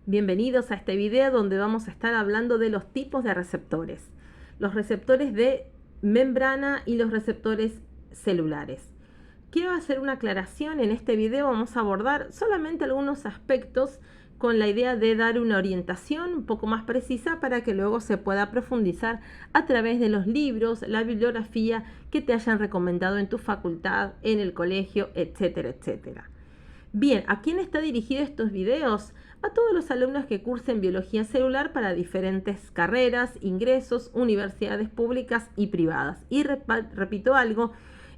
Bienvenidos a este video donde vamos a estar hablando de los tipos de receptores. Los receptores de membrana y los receptores celulares. Quiero hacer una aclaración. En este video vamos a abordar solamente algunos aspectos con la idea de dar una orientación un poco más precisa para que luego se pueda profundizar a través de los libros, la bibliografía que te hayan recomendado en tu facultad, en el colegio, etcétera, etcétera. Bien, ¿a quién está dirigido estos videos? A todos los alumnos que cursen biología celular para diferentes carreras, ingresos, universidades públicas y privadas. Y repito algo,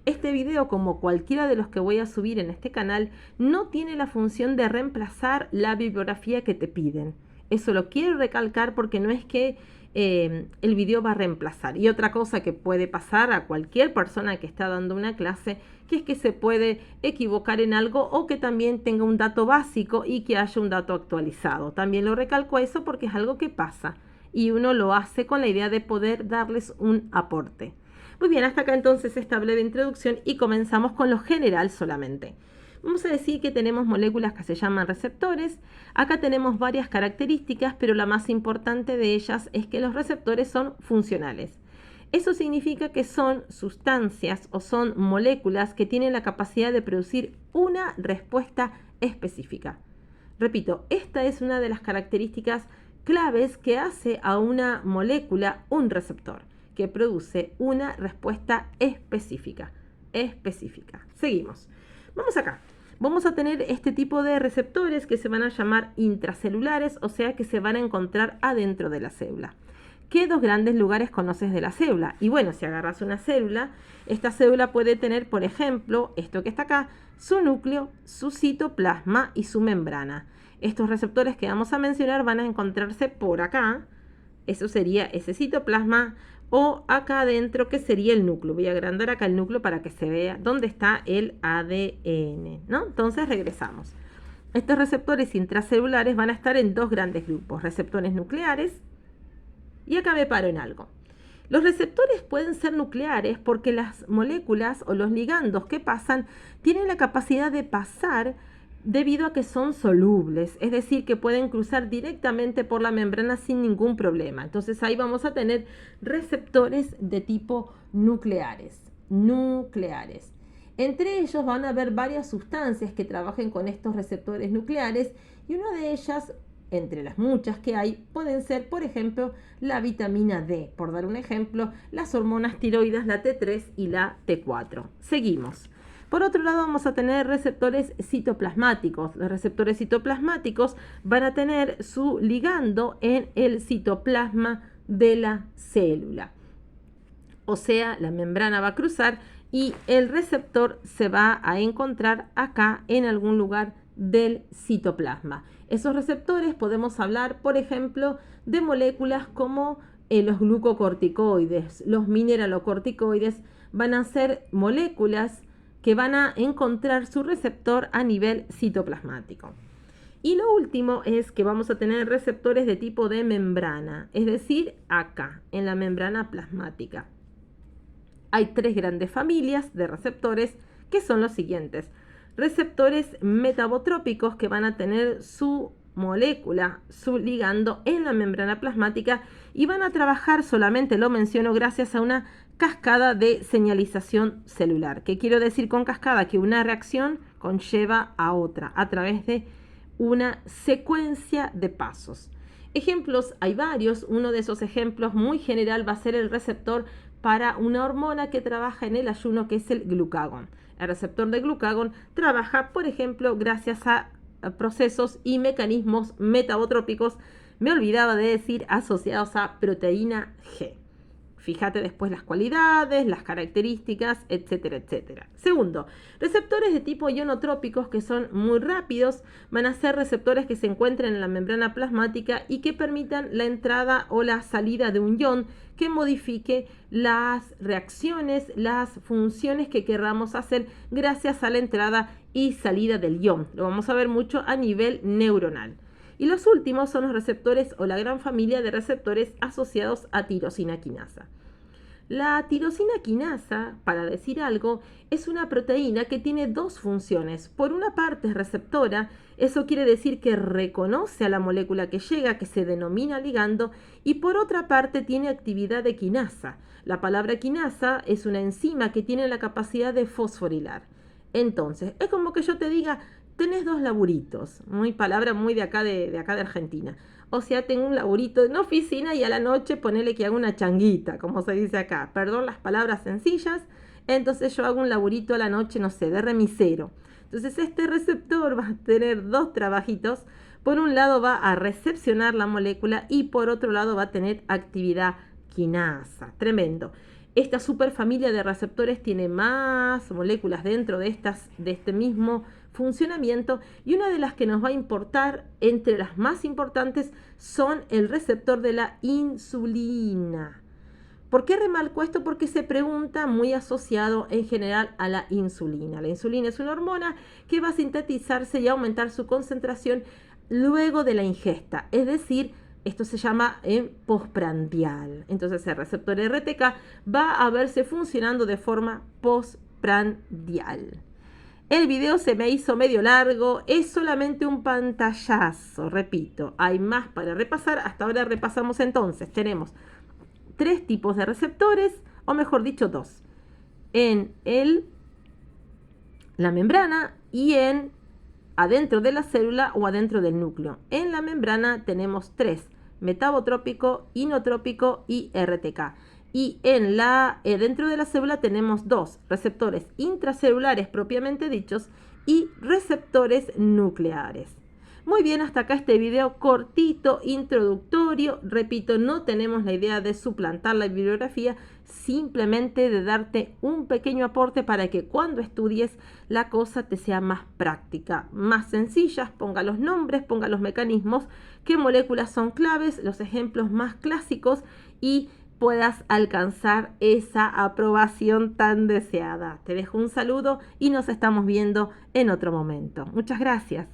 este video, como cualquiera de los que voy a subir en este canal, no tiene la función de reemplazar la bibliografía que te piden. Eso lo quiero recalcar porque no es que el video va a reemplazar. Y otra cosa que puede pasar a cualquier persona que está dando una clase, que es que se puede equivocar en algo o que también tenga un dato básico y que haya un dato actualizado. También lo recalco eso porque es algo que pasa y uno lo hace con la idea de poder darles un aporte. Muy bien, hasta acá entonces esta breve introducción y comenzamos con lo general solamente. Vamos a decir que tenemos moléculas que se llaman receptores. Acá tenemos varias características, pero la más importante de ellas es que los receptores son funcionales. Eso significa que son sustancias o son moléculas que tienen la capacidad de producir una respuesta específica. Repito, esta es una de las características claves que hace a una molécula un receptor, que produce una respuesta específica. Seguimos. Vamos acá. Vamos a tener este tipo de receptores que se van a llamar intracelulares, o sea que se van a encontrar adentro de la célula. ¿Qué dos grandes lugares conoces de la célula? Y bueno, si agarras una célula, esta célula puede tener, por ejemplo, esto que está acá, su núcleo, su citoplasma y su membrana. Estos receptores que vamos a mencionar van a encontrarse por acá. Eso sería ese citoplasma, o acá adentro, que sería el núcleo. Voy a agrandar acá el núcleo para que se vea dónde está el ADN, ¿no? Entonces regresamos. Estos receptores intracelulares van a estar en dos grandes grupos, receptores nucleares, y acá me paro en algo. Los receptores pueden ser nucleares porque las moléculas o los ligandos que pasan tienen la capacidad de pasar debido a que son solubles, es decir, que pueden cruzar directamente por la membrana sin ningún problema. Entonces ahí vamos a tener receptores de tipo nucleares. Entre ellos van a haber varias sustancias que trabajen con estos receptores nucleares y una de ellas, entre las muchas que hay, pueden ser, por ejemplo, la vitamina D, por dar un ejemplo, las hormonas tiroides, la T3 y la T4. Seguimos. Por otro lado, vamos a tener receptores citoplasmáticos. Los receptores citoplasmáticos van a tener su ligando en el citoplasma de la célula. O sea, la membrana va a cruzar y el receptor se va a encontrar acá en algún lugar del citoplasma. Esos receptores podemos hablar, por ejemplo, de moléculas como los glucocorticoides. Los mineralocorticoides van a ser moléculas que van a encontrar su receptor a nivel citoplasmático. Y lo último es que vamos a tener receptores de tipo de membrana, es decir, acá, en la membrana plasmática. Hay tres grandes familias de receptores que son los siguientes. Receptores metabotrópicos que van a tener su molécula, su ligando en la membrana plasmática y van a trabajar, solamente lo menciono, gracias a una cascada de señalización celular. ¿Qué quiero decir con cascada? Que una reacción conlleva a otra a través de una secuencia de pasos. Ejemplos hay varios. Uno de esos ejemplos muy general va a ser el receptor para una hormona que trabaja en el ayuno, que es el glucagón. El receptor de glucagón trabaja, por ejemplo, gracias a procesos y mecanismos metabotrópicos, me olvidaba de decir, asociados a proteína G. Fíjate después las cualidades, las características, etcétera, etcétera. Segundo, receptores de tipo ionotrópicos que son muy rápidos, van a ser receptores que se encuentran en la membrana plasmática y que permitan la entrada o la salida de un ion que modifique las reacciones, las funciones que queramos hacer gracias a la entrada y salida del ion. Lo vamos a ver mucho a nivel neuronal. Y los últimos son los receptores o la gran familia de receptores asociados a tirosina quinasa. La tirosina quinasa, para decir algo, es una proteína que tiene dos funciones. Por una parte es receptora, eso quiere decir que reconoce a la molécula que llega, que se denomina ligando, y por otra parte tiene actividad de quinasa. La palabra quinasa es una enzima que tiene la capacidad de fosforilar. Entonces, es como que yo te diga, tenés dos laburitos, muy palabra muy de acá de Argentina. O sea, tengo un laburito en oficina y a la noche ponele que hago una changuita, como se dice acá. Perdón las palabras sencillas. Entonces yo hago un laburito a la noche, no sé, de remisero. Entonces este receptor va a tener dos trabajitos. Por un lado va a recepcionar la molécula y por otro lado va a tener actividad quinasa. Tremendo. Esta superfamilia de receptores tiene más moléculas dentro de este mismo funcionamiento, y una de las que nos va a importar, entre las más importantes, son el receptor de la insulina. ¿Por qué remarco esto? Porque se pregunta muy asociado en general a la insulina. La insulina es una hormona que va a sintetizarse y aumentar su concentración luego de la ingesta, es decir, esto se llama postprandial. Entonces el receptor RTK va a verse funcionando de forma postprandial. El video se me hizo medio largo, es solamente un pantallazo, repito, hay más para repasar. Hasta ahora repasamos entonces, tenemos 3 tipos de receptores, o mejor dicho 2, en la membrana y adentro de la célula o adentro del núcleo. En la membrana tenemos 3, metabotrópico, inotrópico y RTK. Y dentro de la célula tenemos 2 receptores intracelulares propiamente dichos y receptores nucleares. Muy bien, hasta acá este video cortito, introductorio. Repito, no tenemos la idea de suplantar la bibliografía, simplemente de darte un pequeño aporte para que cuando estudies la cosa te sea más práctica, más sencilla. Ponga los nombres, ponga los mecanismos, qué moléculas son claves, los ejemplos más clásicos y puedas alcanzar esa aprobación tan deseada. Te dejo un saludo y nos estamos viendo en otro momento. Muchas gracias.